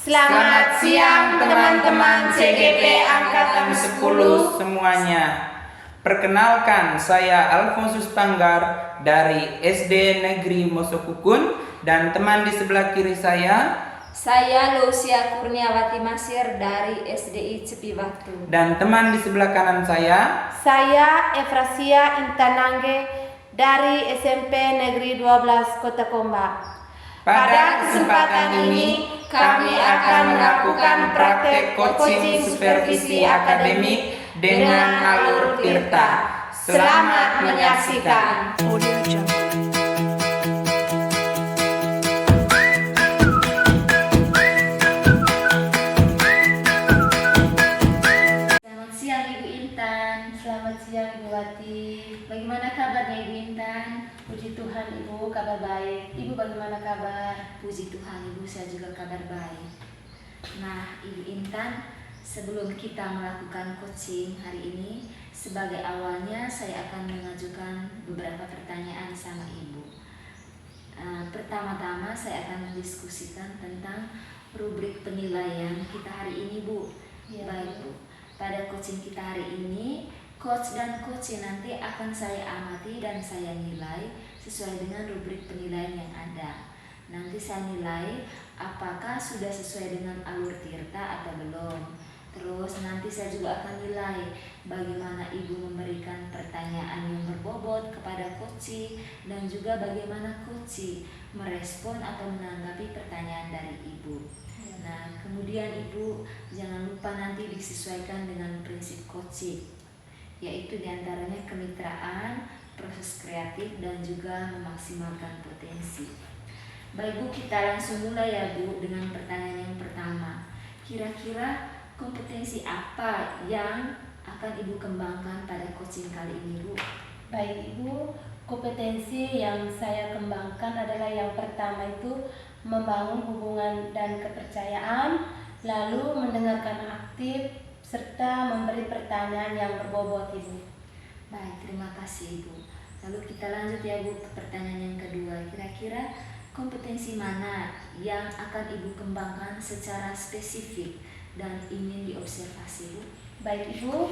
Selamat siang teman-teman CGP Angkatan 10 semuanya. Perkenalkan, saya Alfonsus Panggar dari SD Negeri Mosokukun dan teman di sebelah kiri saya Lucia Kurniawati Masir dari SDI Cepibatu. Dan teman di sebelah kanan saya Efrasia Intanangge dari SMP Negeri 12 Kota Komba. Pada kesempatan ini kami akan melakukan praktek coaching supervisi akademik dengan alur Tirta. Selamat menyaksikan. Selamat siang Ibu Intan. Selamat siang Ibu Wati. Bagaimana kabarnya Ibu Intan? Puji Tuhan Ibu, kabar baik. Ibu bagaimana kabar? Puji Tuhan Ibu, saya juga kabar baik. Nah Ibu Intan, sebelum kita melakukan coaching hari ini, sebagai awalnya saya akan mengajukan beberapa pertanyaan sama Ibu. Pertama-tama saya akan mendiskusikan tentang rubrik penilaian kita hari ini Bu. Ya, Baik Bu, pada coaching kita hari ini, coach dan coaching nanti akan saya amati dan saya nilai sesuai dengan rubrik penilaian yang ada. Nanti saya nilai apakah sudah sesuai dengan alur Tirta atau belum. Terus nanti saya juga akan nilai bagaimana Ibu memberikan pertanyaan yang berbobot kepada coaching dan juga bagaimana coaching merespon atau menanggapi pertanyaan dari Ibu. Nah, kemudian Ibu jangan lupa nanti disesuaikan dengan prinsip coaching, yaitu diantaranya kemitraan, proses kreatif, dan juga memaksimalkan potensi. Baik Bu, kita langsung mulai ya Bu dengan pertanyaan yang pertama. Kira-kira kompetensi apa yang akan Ibu kembangkan pada coaching kali ini Bu? Baik Ibu, kompetensi yang saya kembangkan adalah yang pertama itu membangun hubungan dan kepercayaan, lalu mendengarkan aktif, serta memberi pertanyaan yang berbobot Ibu. Baik, terima kasih Ibu. Lalu kita lanjut ya Bu ke pertanyaan yang kedua. Kira-kira kompetensi mana yang akan Ibu kembangkan secara spesifik dan ingin diobservasi Bu? Baik Ibu,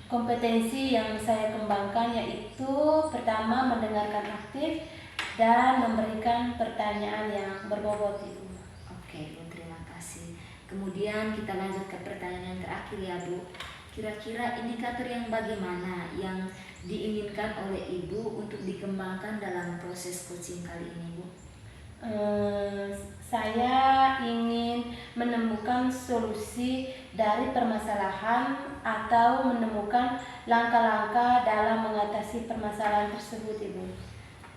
kompetensi yang saya kembangkan yaitu pertama mendengarkan aktif dan memberikan pertanyaan yang berbobot Ibu. Oke Bu, terima kasih. Kemudian kita lanjut ke pertanyaan yang terakhir ya Bu. Kira-kira indikator yang bagaimana yang diinginkan oleh Ibu untuk dikembangkan dalam proses coaching kali ini Bu? Saya ingin menemukan solusi dari permasalahan atau menemukan langkah-langkah dalam mengatasi permasalahan tersebut Ibu.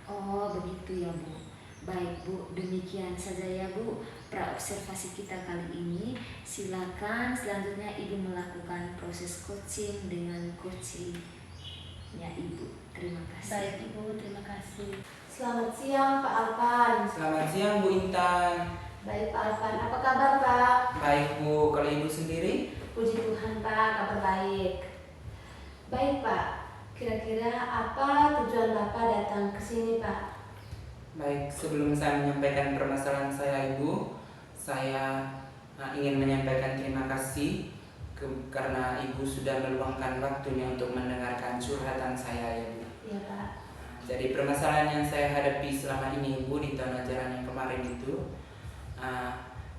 Oh begitu ya Bu. Baik Bu, demikian saja ya Bu praobservasi kita kali ini. Silakan selanjutnya Ibu melakukan proses coaching dengan coachingnya Ibu. Terima kasih. Baik Ibu, terima kasih. Selamat siang Pak Alpan. Selamat siang Bu Intan. Baik Pak Alpan, apa kabar Pak? Baik Bu, kalau Ibu sendiri? Puji Tuhan Pak, kabar baik. Baik Pak, kira-kira apa tujuan Bapak datang ke sini Pak? Baik, sebelum saya menyampaikan permasalahan saya Ibu, saya ingin menyampaikan terima kasih karena Ibu sudah meluangkan waktunya untuk mendengarkan curhatan saya ya Bu. Iya Pak. Jadi permasalahan yang saya hadapi selama ini Ibu di tahun ajaran yang kemarin itu,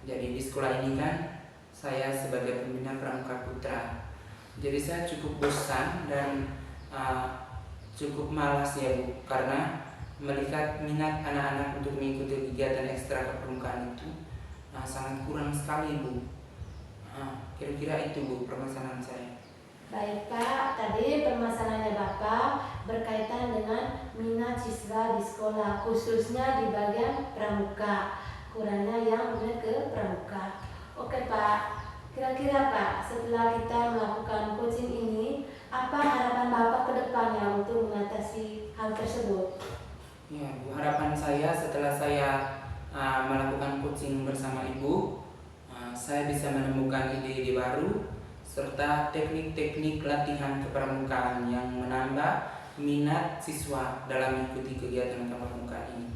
jadi di sekolah ini kan saya sebagai pembina Pramuka Putra. Jadi saya cukup bosan dan cukup malas ya Bu, karena melihat minat anak-anak untuk mengikuti kegiatan ekstra kepramukaan itu sangat kurang sekali Bu. Kira-kira itu Bu permasalahan saya. Baik Pak, tadi permasalahannya Bapak berkaitan dengan minat siswa di sekolah, khususnya di bagian pramuka, kurangnya yang minat ke pramuka. Oke Pak, kira-kira Pak, setelah kita melakukan coaching ini, apa harapan Bapak ke depannya untuk mengatasi hal tersebut? Ya Bu, harapan saya setelah saya melakukan coaching bersama Ibu, saya bisa menemukan ide-ide baru serta teknik-teknik latihan kepramukaan yang menambah minat siswa dalam mengikuti kegiatan kepramukaan ini.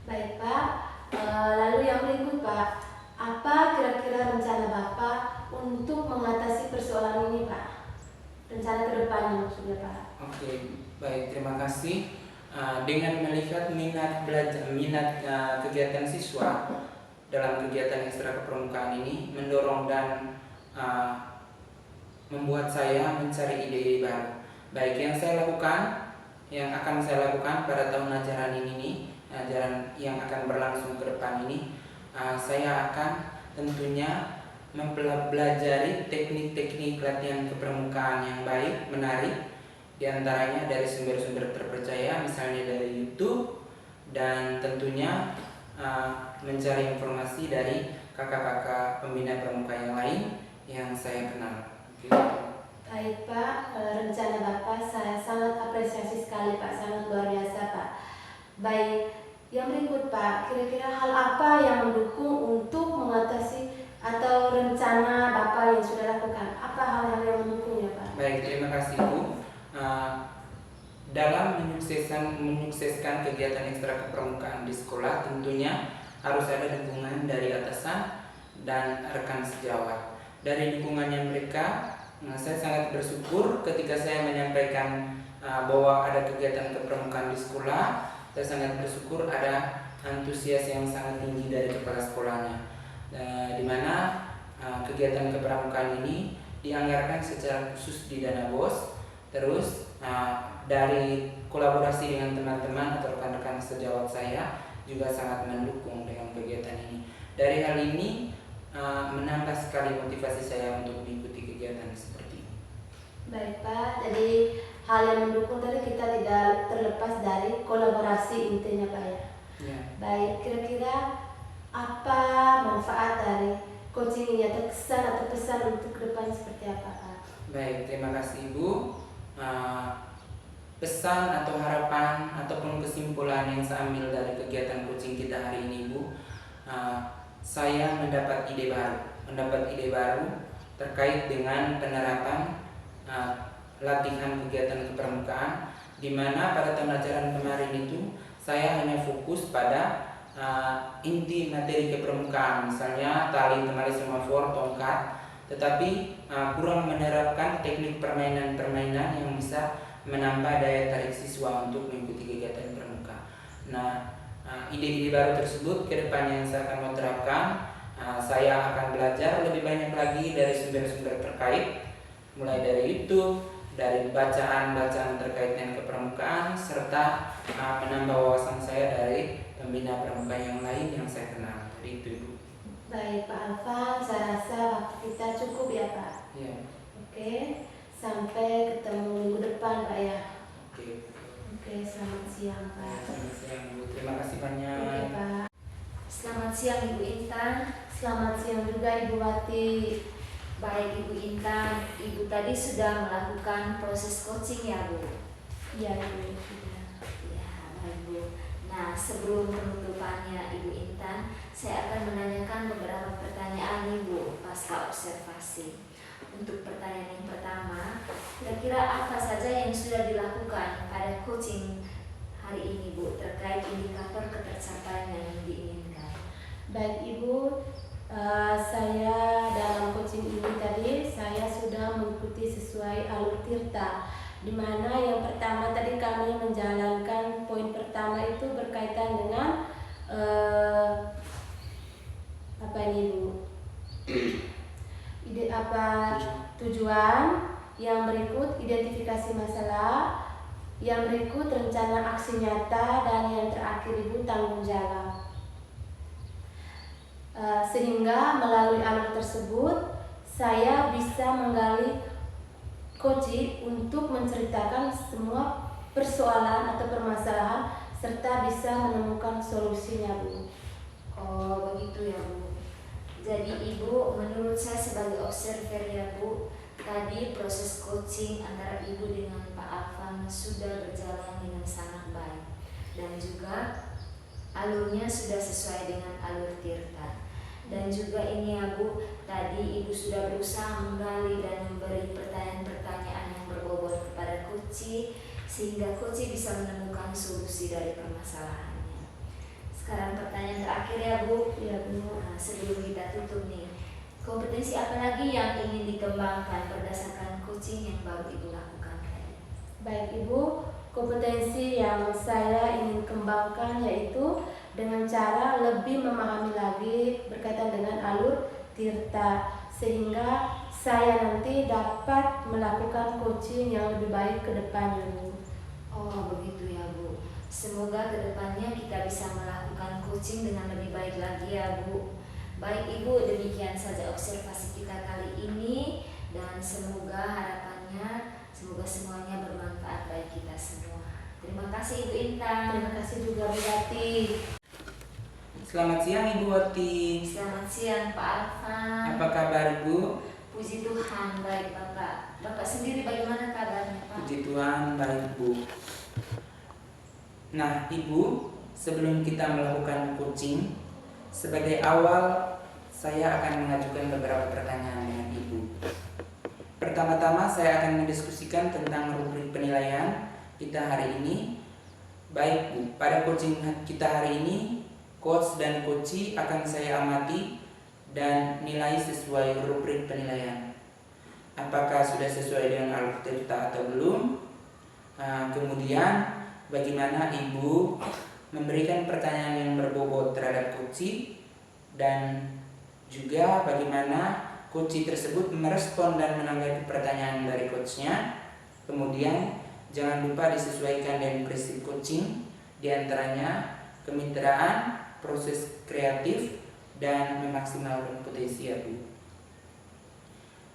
Baik Pak, lalu yang berikut Pak, Apa kira-kira rencana Bapak untuk mengatasi persoalan ini, Pak? Rencana ke depannya maksudnya, Pak. Oke, baik, terima kasih. Dengan melihat minat belajar, kegiatan siswa dalam kegiatan ekstra kepramukaan ini mendorong dan membuat saya mencari ide baru. Baik, yang akan saya lakukan pada tahun ajaran ini, ajaran yang akan berlangsung ke depan ini, saya akan tentunya mempelajari teknik-teknik latihan kepramukaan yang baik, menarik, diantaranya dari sumber-sumber terpercaya, misalnya dari YouTube, dan tentunya mencari informasi dari kakak-kakak pembina pramuka yang lain yang saya kenal. Oke. Baik, Pak, rencana Bapak saya sangat apresiasi sekali, Pak, sangat luar biasa, Pak. Baik, yang berikut, Pak, kira-kira hal apa yang mendukung untuk mengatasi atau rencana Bapak yang sudah lakukan? Apa hal-hal yang mendukungnya, Pak? Baik, terima kasih, Bu. Dalam menyukseskan kegiatan ekstra kepramukaan di sekolah, tentunya harus ada dukungan dari atasan dan rekan sejawat. Dari dukungannya mereka, saya sangat bersyukur ketika saya menyampaikan bahwa ada kegiatan kepramukaan di sekolah. Saya sangat bersyukur ada antusias yang sangat tinggi dari kepala sekolahnya, di mana kegiatan kepramukaan ini dianggarkan secara khusus di dana BOS. Terus dari kolaborasi dengan teman-teman atau rekan-rekan sejawat saya juga sangat mendukung dengan kegiatan ini. Dari hal ini menambah sekali motivasi saya untuk mengikuti kegiatan seperti ini. Baik, Pak, jadi hal yang mendukung tadi kita tidak terlepas dari kolaborasi intinya, Pak, ya. Ya. Baik, kira-kira apa manfaat dari coaching ini atau kesan atau pesan untuk ke depan seperti apa, Pak? Baik, terima kasih, Ibu. Pesan atau harapan ataupun kesimpulan yang saya ambil dari kegiatan coaching kita hari ini, Bu, saya mendapat ide baru terkait dengan penerapan latihan kegiatan kepramukaan, di mana pada tahun ajaran kemarin itu saya hanya fokus pada inti materi kepramukaan, misalnya tali, temali, semafor, tongkat, tetapi kurang menerapkan teknik permainan-permainan yang bisa menambah daya tarik siswa untuk mengikuti kegiatan pramuka. Nah, ide-ide baru tersebut ke depannya yang saya akan mau terapkan. Saya akan belajar lebih banyak lagi dari sumber-sumber terkait, mulai dari YouTube, dari bacaan-bacaan terkait dengan kepramukaan, serta menambah wawasan saya dari pembina pramuka yang lain yang saya kenal. Jadi itu, Ibu. Baik, Pak Alvan, saya rasa waktu kita cukup ya, Pak. Ya. Oke, sampai ketemu minggu depan, Pak, ya. Oke, selamat siang, Pak. selamat siang, Bu. Terima kasih banyak. Oke, Pak. Selamat siang Ibu Intan. Selamat siang juga Ibu Wati. Baik Ibu Intan, Ibu tadi sudah melakukan proses coaching ya Bu? Iya, Ibu. Sudah. Ya, baik Bu. Nah, sebelum penutupannya Ibu Intan, saya akan menanyakan beberapa pertanyaan nih Bu, pasca observasi. Untuk pertanyaan yang pertama, kira-kira apa saja yang sudah dilakukan pada coaching hari ini Bu, terkait indikator ketercapaian yang diinginkan? Baik Ibu, saya dalam coaching ini tadi saya sudah mengikuti sesuai alur tirta, di mana yang pertama tadi kami menjalankan poin pertama itu berkaitan dengan apa ini Bu? Tujuan, yang berikut identifikasi masalah, yang berikut rencana aksi nyata, dan yang terakhir Ibu tanggung jawab. Sehingga melalui alur tersebut saya bisa menggali coaching untuk menceritakan semua persoalan atau permasalahan serta bisa menemukan solusinya, Bu. Oh begitu ya Bu. Jadi Ibu, menurut saya sebagai observer ya Bu, tadi proses coaching antara Ibu dengan Pak Alvan sudah berjalan dengan sangat baik, dan juga alurnya sudah sesuai dengan alur tirta. Dan juga ini ya Bu, tadi Ibu sudah berusaha menggali dan memberi pertanyaan-pertanyaan yang berbobot kepada coaching, sehingga coaching bisa menemukan solusi dari permasalahannya. Sekarang pertanyaan terakhir ya Bu. Ya Bu. Nah, sebelum kita tutup nih, kompetensi apa lagi yang ingin dikembangkan berdasarkan coaching yang baru Ibu lakukan tadi? Baik Ibu, kompetensi yang saya ingin kembangkan yaitu dengan cara lebih memahami lagi berkaitan dengan alur tirta, sehingga saya nanti dapat melakukan coaching yang lebih baik ke depannya Bu. Oh begitu ya Bu. Semoga kedepannya kita bisa melakukan coaching dengan lebih baik lagi ya Bu. Baik Ibu, demikian saja observasi kita kali ini, dan semoga harapannya semoga semuanya bermanfaat bagi kita semua. Terima kasih Ibu Intan. Terima kasih juga Bu Wati. Selamat siang Ibu Wati. Selamat siang Pak Alfan. Apa kabar Ibu? Puji Tuhan, baik Bapak. Bapak sendiri bagaimana kabarnya Pak? Puji Tuhan, baik Bu. Nah Ibu, sebelum kita melakukan coaching, sebagai awal saya akan mengajukan beberapa pertanyaan dengan Ibu. Pertama-tama saya akan mendiskusikan tentang rubrik penilaian kita hari ini. Baik Bu, pada coaching kita hari ini, coach dan coachee akan saya amati dan nilai sesuai rubrik penilaian. Apakah sudah sesuai dengan alur tirta atau belum? Kemudian bagaimana Ibu memberikan pertanyaan yang berbobot terhadap coachee, dan juga bagaimana coachee tersebut merespon dan menanggapi pertanyaan dari coachnya. Kemudian jangan lupa disesuaikan dengan prinsip coaching, diantaranya kemitraan, proses kreatif, dan memaksimalkan potensi ya Bu.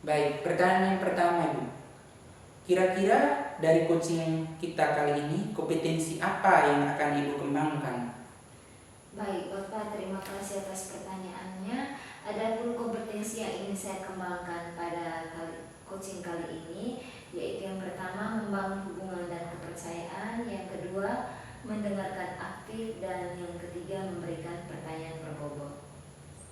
Baik, pertanyaan yang pertama Bu. Kira-kira dari coaching kita kali ini, kompetensi apa yang akan Ibu kembangkan? Baik Bapak, terima kasih atas pertanyaannya. Adapun kompetensi yang ingin saya kembangkan pada coaching kali ini, yaitu yang pertama membangun hubungan dan kepercayaan, yang kedua mendengarkan aktif, dan yang ketiga memberikan pertanyaan berbobot.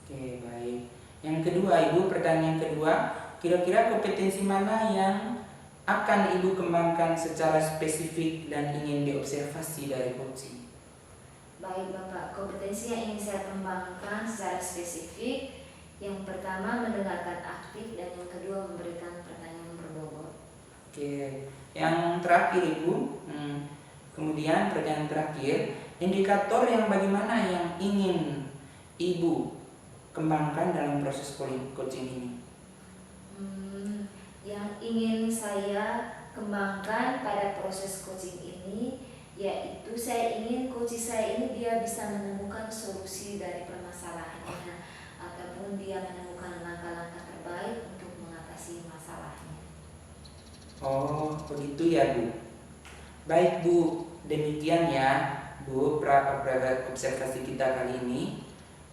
Oke, baik. Yang kedua Ibu, pertanyaan yang kedua, kira-kira kompetensi mana yang akan Ibu kembangkan secara spesifik dan ingin diobservasi dari coaching? Baik Bapak, kompetensi yang ingin saya kembangkan secara spesifik, yang pertama mendengarkan aktif, dan yang kedua memberikan pertanyaan berbobot. Oke, yang terakhir Ibu, kemudian pertanyaan terakhir, indikator yang bagaimana yang ingin Ibu kembangkan dalam proses coaching ini? Yang ingin saya kembangkan pada proses coaching ini, yaitu saya ingin coach saya ini dia bisa menemukan solusi dari permasalahannya, ataupun dia menemukan langkah-langkah terbaik untuk mengatasi masalahnya. Oh, begitu ya Bu. Baik Bu, demikian ya Bu observasi kita kali ini.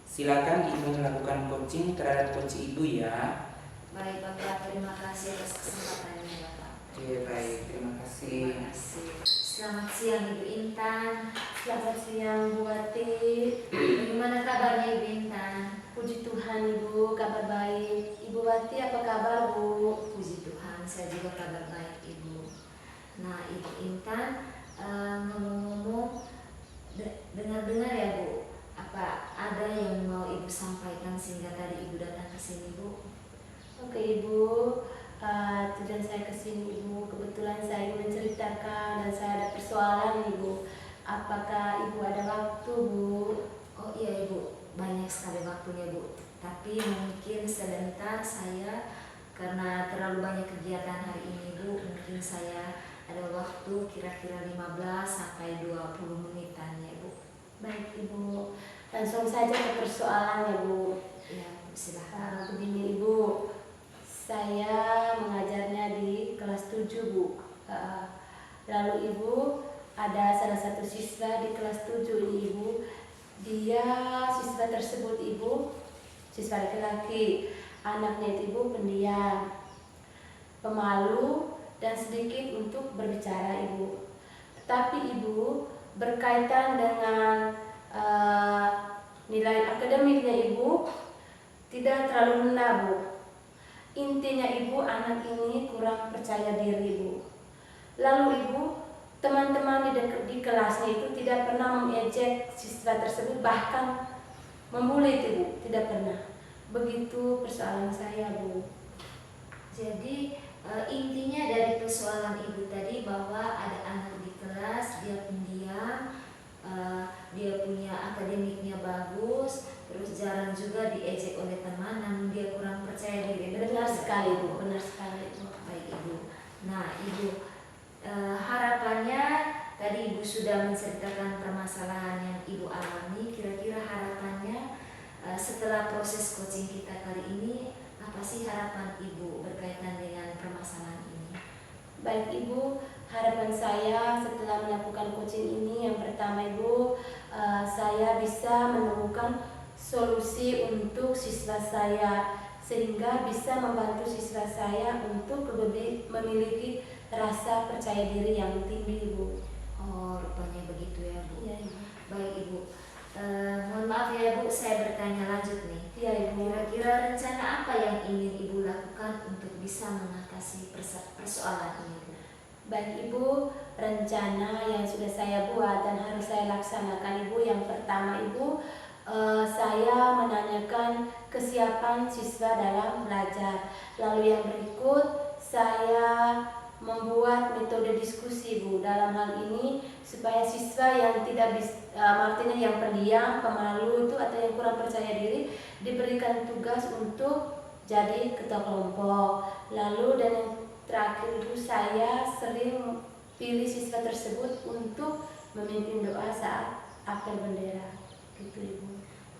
Silakan Ibu melakukan coaching terhadap coach Ibu ya. Baik Bapak, terima kasih atas kesempatannya Bapak. Oke, baik, terima kasih. Terima kasih. Selamat siang Ibu Intan. Selamat siang Bu Wati. Bagaimana kabarnya Ibu Intan? Puji Tuhan Ibu, kabar baik. Ibu Wati apa kabar Bu? Puji Tuhan, saya juga kabar baik Ibu. Nah Ibu Intan, ngomong-ngomong, dengar-dengar ya Bu, apa ada yang mau Ibu sampaikan sehingga tadi Ibu datang ke sini Bu? Oke Ibu, tujuan saya ke sini Ibu, kebetulan saya ingin menceritakan dan saya ada persoalan Ibu. Apakah Ibu ada waktu Bu? Oh iya Ibu, banyak sekali waktunya Bu. Tapi mungkin sebentar saya, karena terlalu banyak kegiatan hari ini Bu, mungkin saya ada waktu kira-kira 15 sampai 20 menitan ya Bu. Baik Ibu, langsung saja ke persoalannya Bu. Ya Bu, silahkan. Begini Ibu, saya mengajarnya di kelas 7 Bu. Lalu Ibu, ada salah satu siswa di kelas 7 ini Ibu. Dia, siswa tersebut Ibu, siswa laki-laki. Anaknya itu Ibu pendiam, pemalu, dan sedikit untuk berbicara Ibu. Tetapi Ibu, berkaitan dengan nilai akademiknya Ibu, tidak terlalu rendah Bu. Intinya Ibu, anak ini kurang percaya diri Ibu. Lalu Ibu, teman-teman di kelasnya itu tidak pernah mengejek siswa tersebut, bahkan membuli Ibu, tidak pernah. Begitu persoalan saya, Bu. Jadi intinya dari persoalan ibu tadi bahwa ada anak di kelas, dia pendiam, dia punya akademiknya bagus, terus jarang juga diejek oleh teman, namun dia kurang percaya diri. Benar sekali, Bu. Benar sekali, Bu. Baik Ibu. Nah Ibu, harapannya tadi Ibu sudah menceritakan permasalahan yang Ibu alami. Kira-kira harapannya setelah proses coaching kita kali ini, apa sih harapan Ibu berkaitan dengan permasalahan ini? Baik Ibu, harapan saya setelah melakukan coaching ini, yang pertama Ibu, saya bisa menemukan solusi untuk siswa saya, sehingga bisa membantu siswa saya untuk lebih memiliki rasa percaya diri yang tinggi, Ibu. Oh, rupanya begitu ya Bu. Iya, Ibu. Baik Ibu, mohon maaf ya Bu, saya bertanya lanjut nih. Iya, Ibu. Kira-kira rencana apa yang ingin Ibu lakukan untuk bisa mengatasi persoalan ini Bu? Baik Ibu, rencana yang sudah saya buat dan harus saya laksanakan Ibu, yang pertama Ibu, saya menanyakan kesiapan siswa dalam belajar. Lalu yang berikut, saya membuat metode diskusi Bu, dalam hal ini supaya siswa yang tidak artinya yang pendiam, pemalu itu atau yang kurang percaya diri diberikan tugas untuk jadi ketua kelompok. Lalu dan yang terakhir Ibu, saya sering pilih siswa tersebut untuk memimpin doa saat apel bendera, gitu Ibu.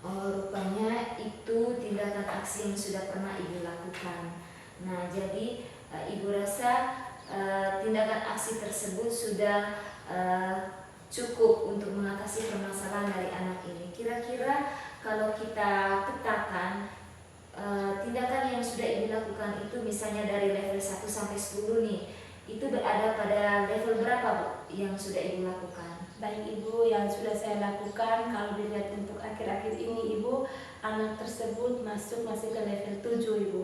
Oh, rupanya itu tindakan aksi yang sudah pernah Ibu lakukan. Nah, jadi Ibu rasa tindakan aksi tersebut sudah cukup untuk mengatasi permasalahan dari anak ini. Kira-kira kalau kita petakan tindakan yang sudah Ibu lakukan itu, misalnya dari level 1 sampai 10 nih, itu berada pada level berapa Bu yang sudah Ibu lakukan? Baik Ibu, yang sudah saya lakukan, kalau dilihat untuk akhir-akhir ini Ibu, anak tersebut masih ke level 7 Ibu.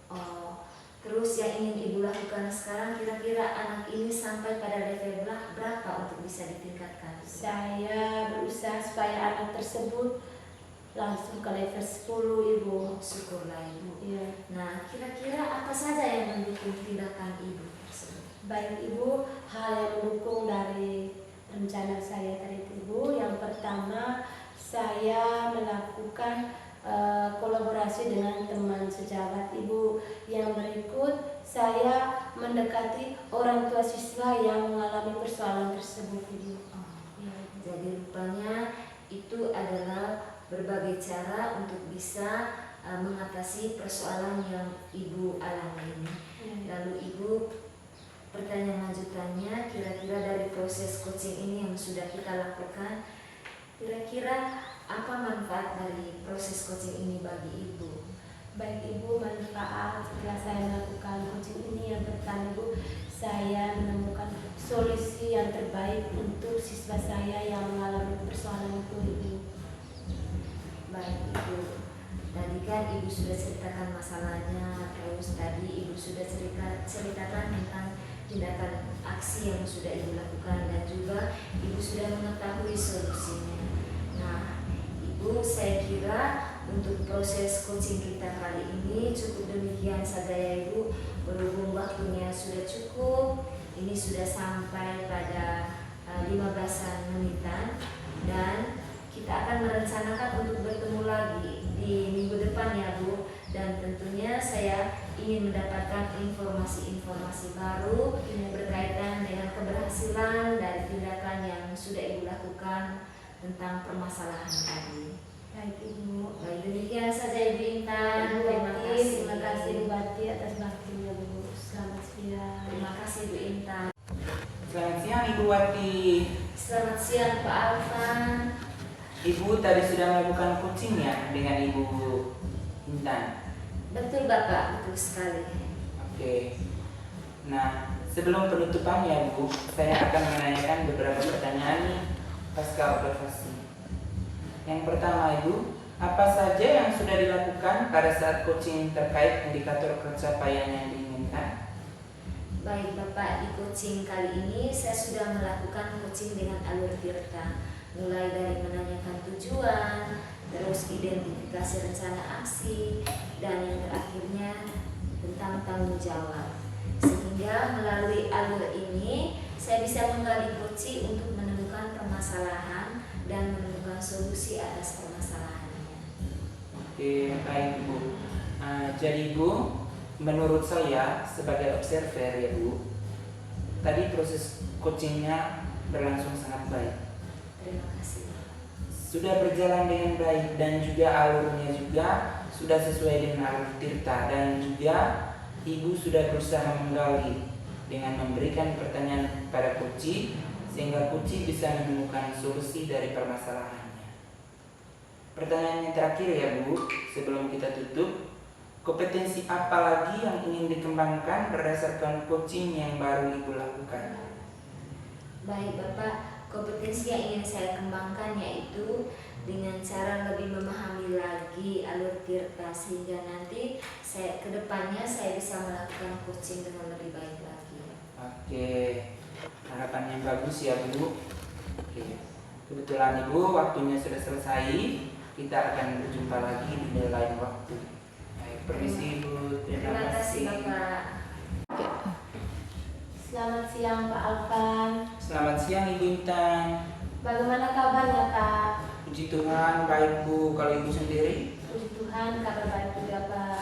Oh, terus yang ingin Ibu lakukan sekarang, kira-kira anak ini sampai pada level berapa untuk bisa ditingkatkan? Saya berusaha supaya anak tersebut langsung ke level 10 Ibu. Syukurlah Ibu. Iya. Nah, kira-kira apa saja yang mendukung tindakan Ibu tersebut? Baik Ibu, hal yang mendukung dari rencana saya tadi Ibu, yang pertama saya melakukan kolaborasi dengan teman sejawat Ibu. Yang berikut, saya mendekati orang tua siswa yang mengalami persoalan tersebut Ibu. Ya, Ibu. Jadi rupanya itu adalah berbagai cara untuk bisa mengatasi persoalan yang Ibu alami ini. Lalu Ibu, pertanyaan lanjutannya, kira-kira dari proses coaching ini yang sudah kita lakukan, kira-kira apa manfaat dari proses coaching ini bagi Ibu? Baik Ibu, manfaat setelah saya melakukan coaching ini, yang pertama Ibu, saya menemukan solusi yang terbaik untuk siswa saya yang mengalami persoalan itu Ibu. Baik Ibu, tadi kan Ibu sudah ceritakan masalahnya, terus tadi Ibu sudah ceritakan tentang tindakan aksi yang sudah Ibu lakukan, dan juga Ibu sudah mengetahui solusinya. Nah Ibu, saya kira untuk proses coaching kita kali ini cukup demikian saja ya Ibu. Berhubung waktunya sudah cukup, ini sudah sampai pada 15 menitan, dan kita akan merencanakan untuk bertemu lagi di minggu depan ya Bu. Dan tentunya saya ingin mendapatkan informasi-informasi baru berkaitan dengan keberhasilan dari tindakan yang sudah Ibu lakukan tentang permasalahan tadi. Baik Ibu. Baik, demikian saja Ibu Intan. Terima kasih Ibu Bati atas baktinya Bu. Selamat siang. Terima kasih Bu Intan. Selamat siang Ibu Wati. Selamat siang Pak Alvan. Ibu tadi sudah melakukan coaching ya dengan Ibu Intan? Betul Bapak, betul sekali. Oke. Nah, sebelum penutupannya Bu, saya akan menanyakan beberapa pertanyaan nih pasca observasi. Yang pertama Ibu, apa saja yang sudah dilakukan pada saat coaching terkait indikator pencapaian yang diinginkan? Baik Bapak, di coaching kali ini saya sudah melakukan coaching dengan alur Tirta, mulai dari menanyakan tujuan, terus identifikasi rencana aksi, dan yang terakhirnya tentang tanggung jawab. Sehingga melalui alur ini saya bisa menggali coaching untuk menemukan permasalahan dan menemukan solusi atas permasalahannya. Oke, baik Bu. Jadi Bu, menurut saya sebagai observer ya Bu, tadi proses coachingnya berlangsung sangat baik. Terima kasih. Sudah berjalan dengan baik dan juga alurnya juga sudah sesuai dengan alur Tirta, dan juga Ibu sudah berusaha menggali dengan memberikan pertanyaan pada coach sehingga coach bisa menemukan solusi dari permasalahannya. Pertanyaan yang terakhir ya Bu, sebelum kita tutup, kompetensi apa lagi yang ingin dikembangkan berdasarkan coaching yang baru Ibu lakukan? Baik Bapak, kompetensi yang ingin saya kembangkan yaitu dengan cara lebih memahami lagi alur Tirta, sehingga nanti kedepannya saya bisa melakukan coaching dengan lebih baik lagi. Oke, harapan yang bagus ya Bu. Oke, kebetulan Ibu waktunya sudah selesai, kita akan berjumpa lagi di lain waktu. Baik, permisi Ibu, Terima kasih Bapak. Selamat siang Pak Alvan. Selamat siang Ibu Intan. Bagaimana kabarnya Pak? Puji Tuhan, baik Bu. Kalau Ibu sendiri? Puji Tuhan, kabar baik juga Pak.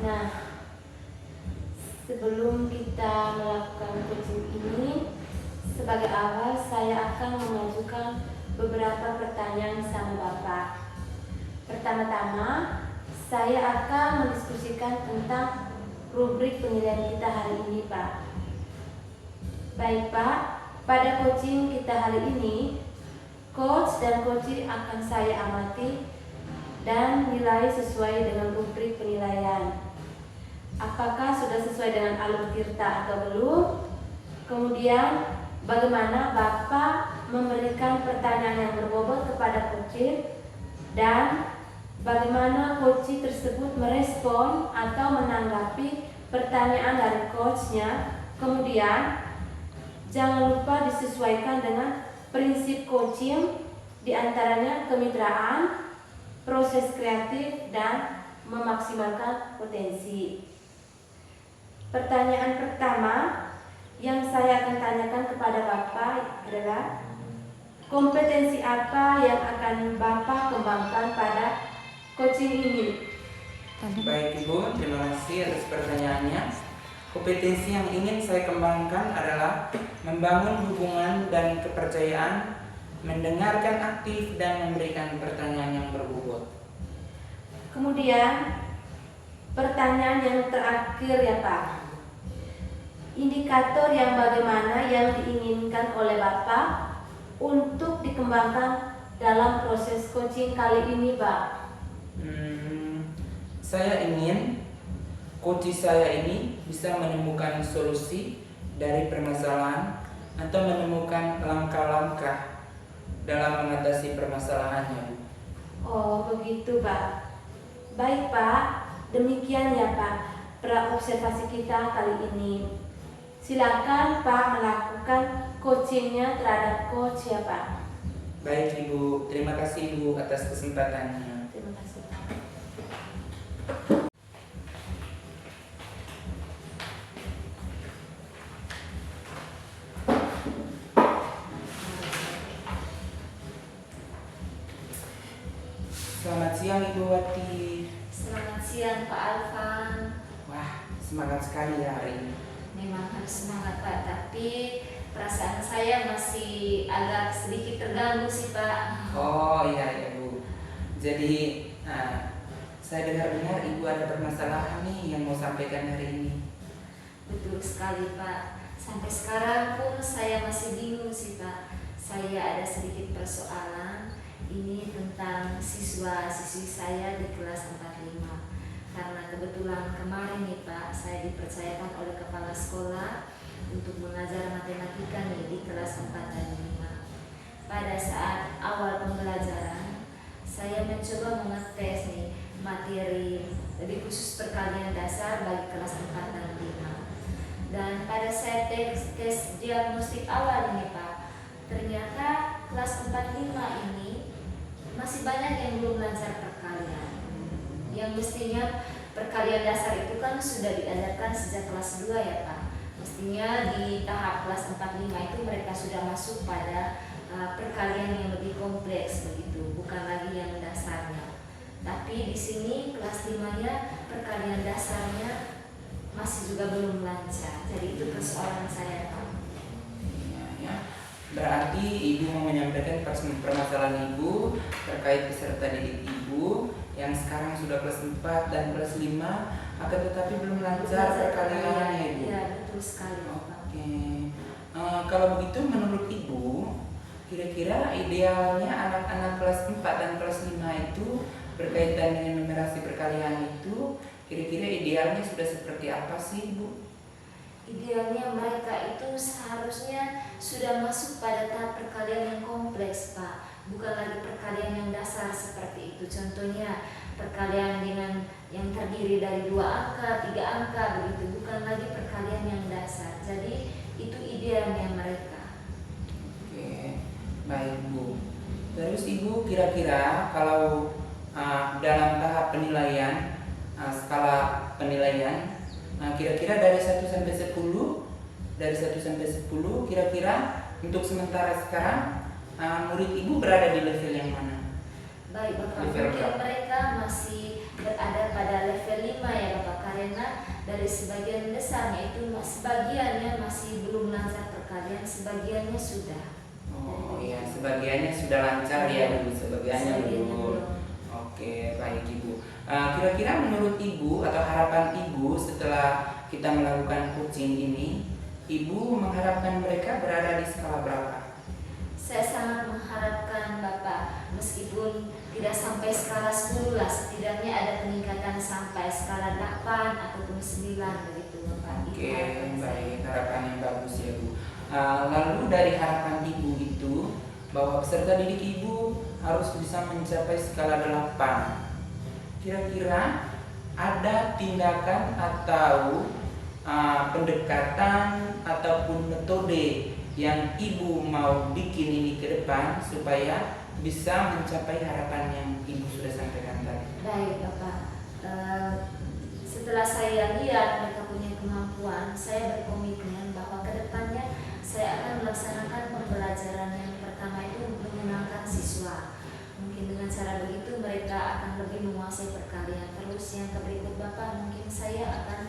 Nah, sebelum kita melakukan coaching ini, sebagai awal saya akan mengajukan beberapa pertanyaan sama Bapak. Pertama-tama, saya akan mendiskusikan tentang rubrik penilaian kita hari ini, Pak. Baik, Pak. Pada coaching kita hari ini, coach dan coach akan saya amati dan nilai sesuai dengan rubrik penilaian. Apakah sudah sesuai dengan alur Tirta atau belum? Kemudian, bagaimana Bapak memberikan pertanyaan yang berbobot kepada coach, dan bagaimana coach tersebut merespon atau menanggapi pertanyaan dari coachnya. Kemudian jangan lupa disesuaikan dengan prinsip coaching, diantaranya kemitraan, proses kreatif, dan memaksimalkan potensi. Pertanyaan pertama yang saya akan tanyakan kepada Bapak adalah, kompetensi apa yang akan Bapak kembangkan pada coaching ini? Baik Ibu, terima kasih atas pertanyaannya. Kompetensi yang ingin saya kembangkan adalah membangun hubungan dan kepercayaan, mendengarkan aktif, dan memberikan pertanyaan yang berbobot. Kemudian pertanyaan yang terakhir ya Pak, indikator yang bagaimana yang diinginkan oleh Bapak untuk dikembangkan dalam proses coaching kali ini Pak? Saya ingin coach saya ini bisa menemukan solusi dari permasalahan atau menemukan langkah-langkah dalam mengatasi permasalahannya, Bu. Oh begitu Pak. Baik Pak, demikian ya Pak pra-observasi kita kali ini. Silakan Pak melakukan coachingnya terhadap coach ya Pak. Baik Ibu, terima kasih Ibu atas kesempatannya. Terima kasih Pak. Selamat siang Ibu Wati. Selamat siang Pak Alvan. Wah, semangat sekali ya hari ini. Memang harus semangat Pak, tapi perasaan saya masih agak sedikit terganggu sih Pak. Oh iya Bu. Jadi saya dengar-dengar Ibu ada permasalahan nih yang mau sampaikan hari ini. Betul sekali Pak. Sampai sekarang pun saya masih bingung sih Pak. Saya ada sedikit persoalan ini tentang siswa-siswi saya di kelas 45. Karena kebetulan kemarin nih Pak, saya dipercayakan oleh kepala sekolah untuk mengajar matematika nih di kelas 4 dan 5. Pada saat awal pembelajaran, saya mencoba mengetes nih materi lebih khusus perkalian dasar bagi kelas 4 dan 5. Dan pada saya tes diagnostik awal ini Pak, ternyata kelas 4-5 ini masih banyak yang belum lancar perkalian. Yang mestinya perkalian dasar itu kan sudah diajarkan sejak kelas 2 ya Pak. Mestinya di tahap kelas 4-5 itu mereka sudah masuk pada perkalian yang lebih kompleks begitu, bukan lagi yang dasarnya. Tapi di sini kelas 5-nya perkalian dasarnya masih juga belum lancar. Jadi itu persoalan saya Pak. Ya. Berarti Ibu mau menyampaikan permasalahan Ibu terkait peserta didik Ibu yang sekarang sudah kelas 4 dan kelas 5 akan tetapi belum lancar perkaliannya Ibu. Iya, betul sekali Pak. Oke. Kalau begitu menurut Ibu, kira-kira idealnya anak-anak kelas 4 dan kelas 5 itu berkaitan dengan numerasi perkalian itu, kira-kira idealnya sudah seperti apa sih Ibu? Idealnya mereka itu seharusnya sudah masuk pada tahap perkalian yang kompleks Pak, bukan lagi perkalian yang dasar seperti itu. Contohnya perkalian dengan yang terdiri dari 2 angka, 3 angka begitu, bukan lagi perkalian yang dasar. Jadi itu idealnya mereka. Oke, baik Bu. Terus Ibu kira-kira kalau dalam tahap penilaian, skala penilaian, kira-kira dari 1 sampai 10, kira-kira untuk sementara sekarang murid Ibu berada di level yang mana? Baik Bapak, Level mungkin berapa? mereka masih berada pada level 5 ya Bapak, karena dari sebagian besarnya itu sebagiannya masih belum lancar perkalian, sebagiannya sudah. Oh iya, sebagiannya sudah lancar ya Bu, sebagiannya belum. Oke, baik Ibu. Kira-kira menurut Ibu atau harapan Ibu setelah kita melakukan coaching ini, Ibu mengharapkan mereka berada di skala berapa? Saya sangat mengharapkan Bapak, meskipun tidak sampai skala 10 lah, setidaknya ada peningkatan sampai skala 8 ataupun 9 begitu Bapak. Oke, baik, harapan yang bagus ya Bu. Lalu dari harapan Ibu itu bahwa peserta didik Ibu harus bisa mencapai skala 8. Kira-kira ada tindakan atau pendekatan ataupun metode yang Ibu mau bikin ini ke depan supaya bisa mencapai harapan yang Ibu sudah sampaikan tadi? Baik Bapak, setelah saya lihat mereka punya kemampuan, saya berkomitmen bahwa kedepannya saya akan melaksanakan pembelajaran yang pertama itu menyenangkan siswa. Mungkin dengan cara begitu mereka akan lebih menguasai perkalian. Terus yang berikut Bapak, mungkin saya akan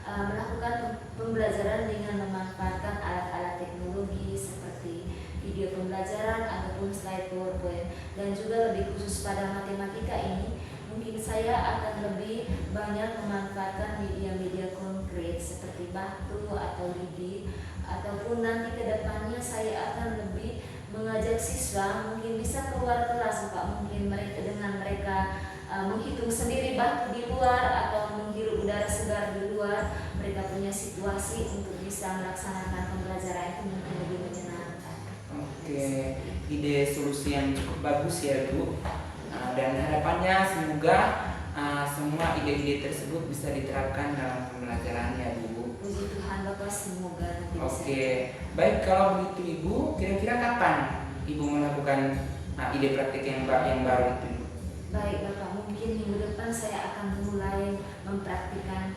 melakukan pembelajaran dengan memanfaatkan alat-alat teknologi seperti video pembelajaran ataupun slide PowerPoint, dan juga lebih khusus pada matematika ini mungkin saya akan lebih banyak memanfaatkan media-media konkret seperti batu atau lidi, ataupun nanti ke depannya saya akan lebih mengajak siswa mungkin bisa keluar kelas Pak, mungkin mereka menghitung sendiri batu di luar atau menghirup udara segar di luar, mereka punya situasi untuk bisa melaksanakan pembelajaran itu mungkin lebih menyenangkan. Oke, ide solusi yang cukup bagus ya Bu. Dan harapannya semoga semua ide-ide tersebut bisa diterapkan dalam pembelajarannya Bu. Puji Tuhan Bapak, semoga nanti bisa. Oke, baik, kalau begitu Ibu, kira-kira kapan Ibu melakukan ide praktik yang baru itu? Baik Bapak, mungkin minggu depan saya akan mulai mempraktikkan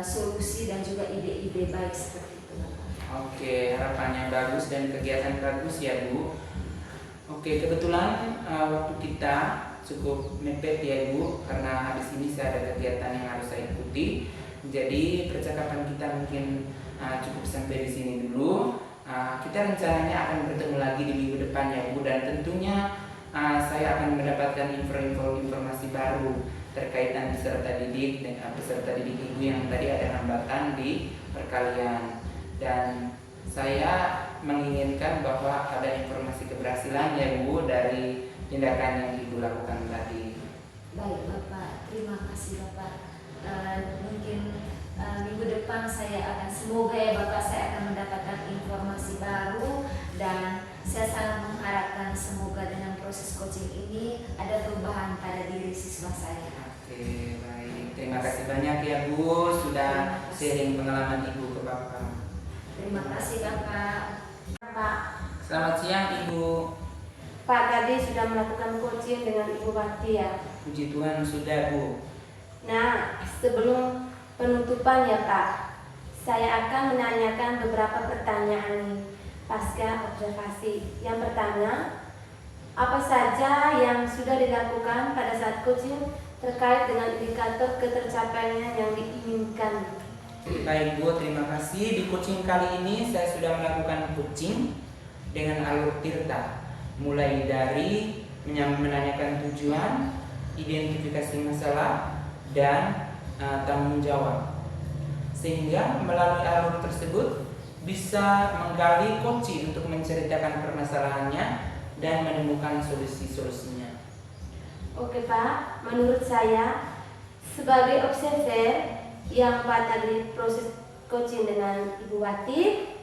solusi dan juga ide-ide baik seperti itu Bapak. Oke, harapannya bagus dan kegiatan bagus ya Bu. Oke, kebetulan waktu kita cukup mepet ya Bu, karena habis ini saya ada kegiatan yang harus saya ikuti. Jadi percakapan kita mungkin cukup sampai di sini dulu. Kita rencananya akan bertemu lagi di minggu depan ya Bu, dan tentunya saya akan mendapatkan informasi baru terkaitan peserta didik Ibu yang tadi ada hambatan di perkalian, dan saya menginginkan bahwa ada informasi keberhasilan ya Bu dari tindakan yang Ibu lakukan tadi. Baik Bapak, terima kasih Bapak. Mungkin minggu depan semoga ya Bapak, saya akan mendapatkan informasi baru, dan saya sangat mengharapkan semoga dengan proses coaching ini ada perubahan pada diri siswa saya. Oke, baik. Terima kasih banyak ya Bu sudah Terima kasih. sharing pengalaman Ibu ke Bapak. Terima kasih Bapak. Pak. Selamat siang Ibu. Pak tadi sudah melakukan coaching dengan Ibu Wati ya. Puji Tuhan sudah Bu. Nah, sebelum penutupan ya Pak, saya akan menanyakan beberapa pertanyaan nih pasca observasi. Yang pertama, apa saja yang sudah dilakukan pada saat coaching terkait dengan indikator ketercapaiannya yang diinginkan? Baik Bu, terima kasih. Di coaching kali ini saya sudah melakukan coaching dengan alur tirta, mulai dari menanyakan tujuan, identifikasi masalah, dan tanggung jawab. Sehingga melalui alur tersebut bisa menggali coaching untuk menceritakan permasalahannya dan menemukan solusi-solusinya. Oke Pak, menurut saya sebagai observer yang pada di proses coaching dengan Ibu Wati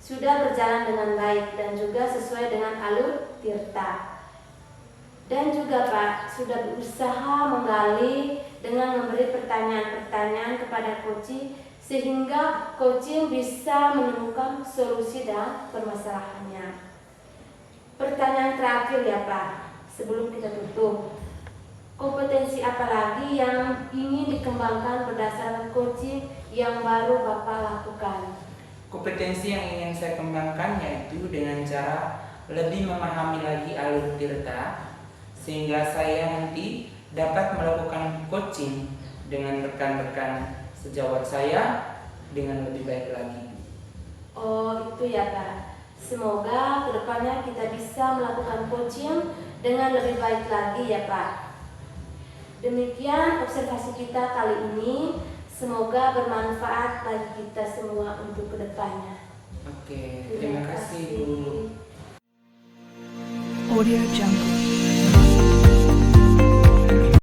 sudah berjalan dengan baik dan juga sesuai dengan alur tirta. Dan juga Pak sudah berusaha menggali dengan memberi pertanyaan-pertanyaan kepada coaching sehingga coaching bisa menemukan solusi dan permasalahannya. Pertanyaan terakhir ya Pak, sebelum kita tutup. Kompetensi apa lagi yang ingin dikembangkan berdasarkan coaching yang baru Bapak lakukan? Kompetensi yang ingin saya kembangkan yaitu dengan cara lebih memahami lagi alur tirta sehingga saya nanti dapat melakukan coaching dengan rekan-rekan sejawat saya dengan lebih baik lagi. Oh itu ya Pak. Semoga kedepannya kita bisa melakukan coaching dengan lebih baik lagi ya Pak. Demikian observasi kita kali ini. Semoga bermanfaat bagi kita semua untuk kedepannya. Oke, terima kasih Bu. Audio Jungle.